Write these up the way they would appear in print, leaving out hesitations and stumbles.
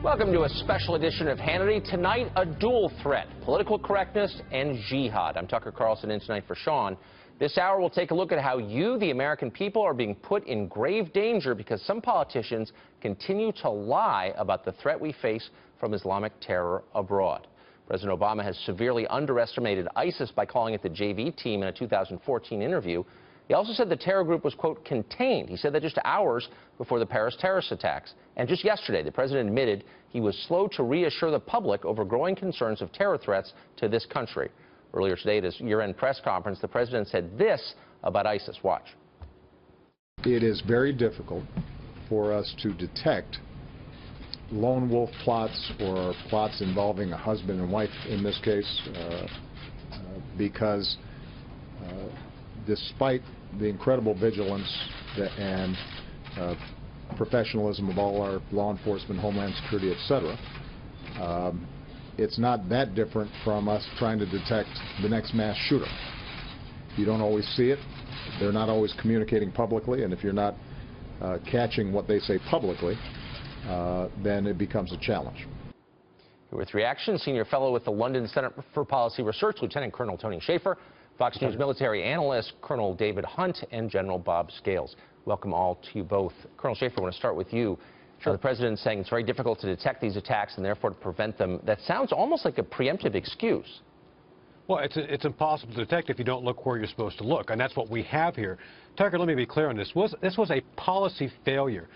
Welcome to a special edition of Hannity. Tonight, a dual threat, political correctness and jihad. I'm Tucker Carlson in tonight for Sean. This hour, we'll take a look at how you, the American people, are being put in grave danger because some politicians continue to lie about the threat we face from Islamic terror abroad. President Obama has severely underestimated ISIS by calling it the JV team in a 2014 interview. He also said the terror group was, quote, contained. He said that just hours before the Paris terrorist attacks. And just yesterday, the president admitted he was slow to reassure the public over growing concerns of terror threats to this country. Earlier today at his year-end press conference, the president said this about ISIS. Watch. It is very difficult for us to detect lone wolf plots or plots involving a husband and wife in this case because despite the incredible vigilance and professionalism of all our law enforcement, Homeland Security, etc., it's not that different from us trying to detect the next mass shooter. You don't always see it. They're not always communicating publicly, and if you're not catching what they say publicly, then it becomes a challenge. With reaction, senior fellow with the London Center for Policy Research, Lieutenant Colonel Tony Shaffer, Fox News military analyst Colonel David Hunt, and General Bob Scales. Welcome all to you both. Colonel Shaffer, I want to start with you. Sure. The president is saying it's very difficult to detect these attacks and therefore to prevent them. That sounds almost like a preemptive excuse. Well, it's impossible to detect if you don't look where you're supposed to look, and that's what we have here. Tucker, let me be clear on this. This was a policy failure.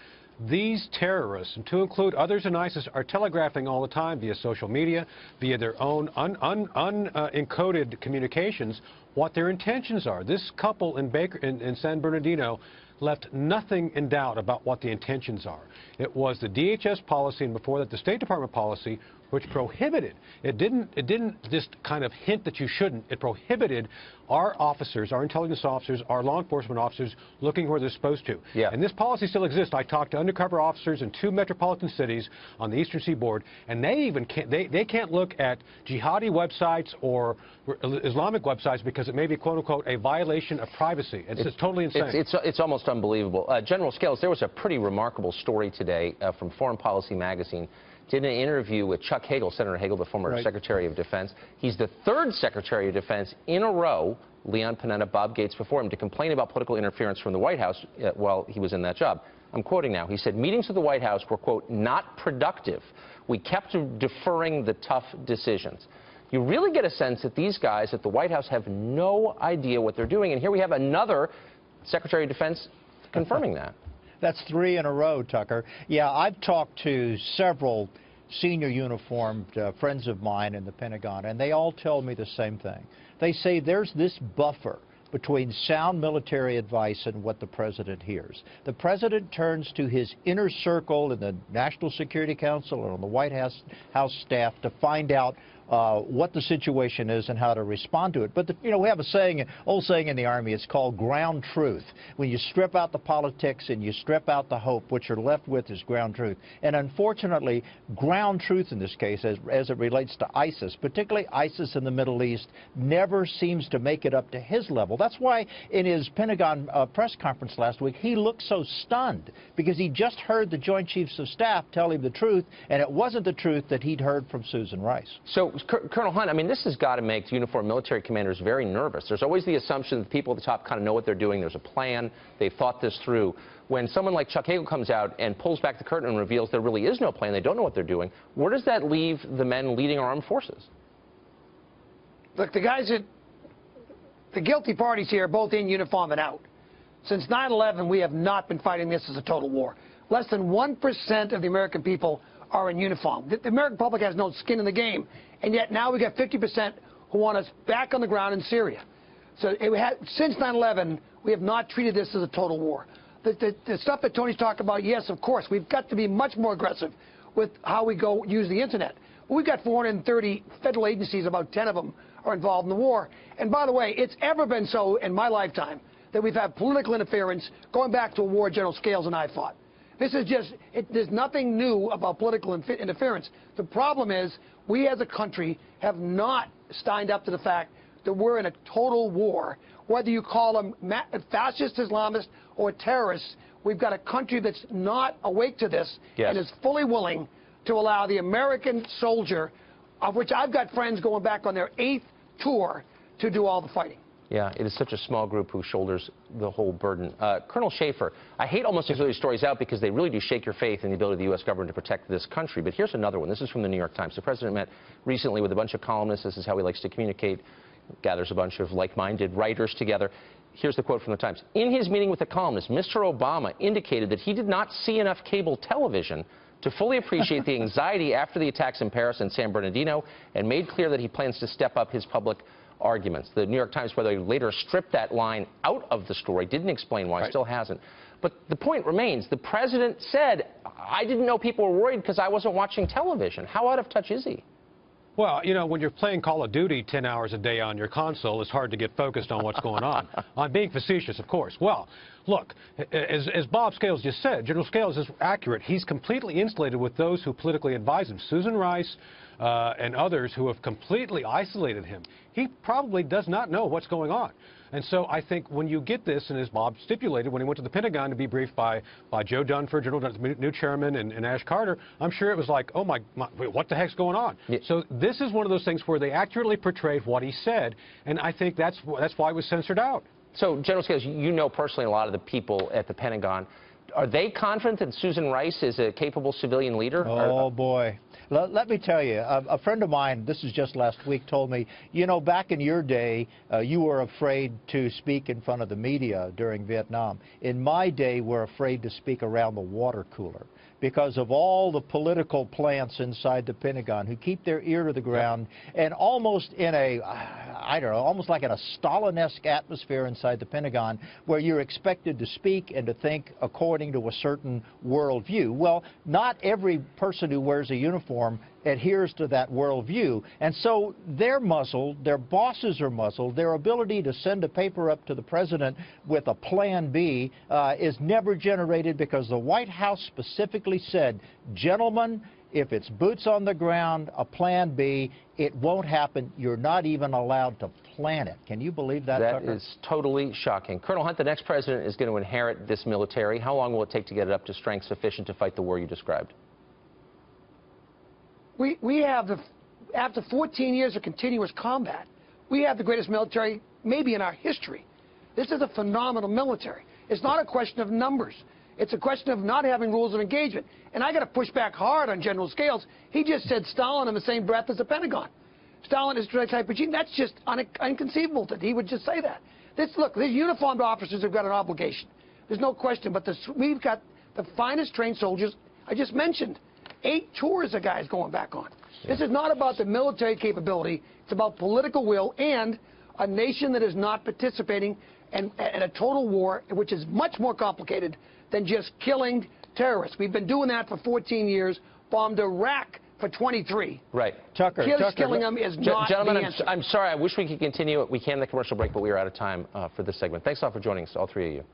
These terrorists, and to include others in ISIS, are telegraphing all the time via social media, via their own unencoded communications, what their intentions are. This couple in San Bernardino left nothing in doubt about what the intentions are. It was the DHS policy, and before that the State Department policy, which prohibited. It didn't just kind of hint that you shouldn't. It prohibited our officers, our intelligence officers, our law enforcement officers looking where they're supposed to. Yeah. And this policy still exists. I talked to undercover officers in 2 metropolitan cities on the Eastern Seaboard, and they even can't look at jihadi websites or Islamic websites because it may be, quote unquote, a violation of privacy. It's totally insane. It's almost unbelievable. General Scales, there was a pretty remarkable story today from Foreign Policy magazine. Did an interview with Chuck Hagel, Senator Hagel, the former Secretary of Defense. He's the 3rd Secretary of Defense in a row, Leon Panetta, Bob Gates before him, to complain about political interference from the White House while he was in that job. I'm quoting now. He said, meetings at the White House were, quote, not productive. We kept deferring the tough decisions. You really get a sense that these guys at the White House have no idea what they're doing. And here we have another Secretary of Defense confirming that. That's 3 in a row, Tucker. Yeah, I've talked to several senior uniformed friends of mine in the Pentagon, and they all tell me the same thing. They say there's this buffer between sound military advice and what the president hears. The president turns to his inner circle in the National Security Council and on the White House staff to find out what the situation is and how to respond to it. But, we have a saying, old saying in the Army, it's called ground truth. When you strip out the politics and you strip out the hope, what you're left with is ground truth. And unfortunately, ground truth in this case, as it relates to ISIS, particularly ISIS in the Middle East, never seems to make it up to his level. That's why in his Pentagon press conference last week, he looked so stunned, because he just heard the Joint Chiefs of Staff tell him the truth, and it wasn't the truth that he'd heard from Susan Rice. So, Colonel Hunt, I mean, this has got to make uniformed military commanders very nervous. There's always the assumption that the people at the top kind of know what they're doing. There's a plan. They've thought this through. When someone like Chuck Hagel comes out and pulls back the curtain and reveals there really is no plan, they don't know what they're doing, where does that leave the men leading our armed forces? Look, the guilty parties here are both in uniform and out. Since 9/11, we have not been fighting this as a total war. Less than 1% of the American people are in uniform. The American public has no skin in the game, and yet now we got 50% who want us back on the ground in Syria. So since 9/11, we have not treated this as a total war. The stuff that Tony's talking about, yes, of course, we've got to be much more aggressive with how we go use the internet. We've got 430 federal agencies, about 10 of them are involved in the war. And by the way, it's ever been so in my lifetime that we've had political interference going back to a war General Scales and I fought. This is just, there's nothing new about political interference. The problem is we as a country have not signed up to the fact that we're in a total war. Whether you call them fascist Islamists or terrorists, we've got a country that's not awake to this and is fully willing to allow the American soldier, of which I've got friends going back on their 8th tour, to do all the fighting. Yeah, it is such a small group who shoulders the whole burden. Colonel Schaefer, I hate almost these stories out because they really do shake your faith in the ability of the U.S. government to protect this country. But here's another one. This is from the New York Times. The president met recently with a bunch of columnists. This is how he likes to communicate. Gathers a bunch of like-minded writers together. Here's the quote from the Times. In his meeting with the columnists, Mr. Obama indicated that he did not see enough cable television to fully appreciate the anxiety after the attacks in Paris and San Bernardino, and made clear that he plans to step up his public arguments. The New York Times, by the way, later stripped that line out of the story, didn't explain why, still hasn't. But the point remains, the president said, I didn't know people were worried because I wasn't watching television. How out of touch is he? Well, you know, when you're playing Call of Duty 10 hours a day on your console, it's hard to get focused on what's going on. I'm being facetious, of course. Well, look, as Bob Scales just said, General Scales is accurate. He's completely insulated with those who politically advise him. Susan Rice and others who have completely isolated him. He probably does not know what's going on. And so I think when you get this, and as Bob stipulated, when he went to the Pentagon to be briefed by Joe Dunford, General Dunford, new chairman, and Ash Carter, I'm sure it was like, oh my wait, what the heck's going on? Yeah. So this is one of those things where they accurately portrayed what he said, and I think that's why it was censored out. So, General Scales, you know personally a lot of the people at the Pentagon. Are they confident that Susan Rice is a capable civilian leader? Oh, boy. Let me tell you, a friend of mine, this is just last week, told me, you know, back in your day, you were afraid to speak in front of the media during Vietnam. In my day, we're afraid to speak around the water cooler because of all the political plants inside the Pentagon who keep their ear to the ground and almost in a, I don't know, almost like in a Stalin-esque atmosphere inside the Pentagon where you're expected to speak and to think according to a certain worldview. Well, not every person who wears a uniform adheres to that worldview. And so they're muzzled, their bosses are muzzled, their ability to send a paper up to the president with a plan B is never generated because the White House specifically said, gentlemen, if it's boots on the ground, a plan B, it won't happen. You're not even allowed to plan it. Can you believe that, Tucker? That is totally shocking. Colonel Hunt, the next president is going to inherit this military. How long will it take to get it up to strength sufficient to fight the war you described? We have, after 14 years of continuous combat, we have the greatest military maybe in our history. This is a phenomenal military. It's not a question of numbers. It's a question of not having rules of engagement. And I got to push back hard on General Scales. He just said Stalin in the same breath as the Pentagon. Stalin is the type regime. That's just inconceivable that he would just say that. Look, these uniformed officers have got an obligation. There's no question. But we've got the finest trained soldiers I just mentioned. 8 tours of guys going back on. Yeah. This is not about the military capability. It's about political will and a nation that is not participating in a total war, which is much more complicated than just killing terrorists. We've been doing that for 14 years, bombed Iraq for 23. Right. Tucker, killing them is not gentlemen, the answer. I'm sorry. I wish we could continue. We can the commercial break, but we are out of time for this segment. Thanks a lot for joining us, all three of you.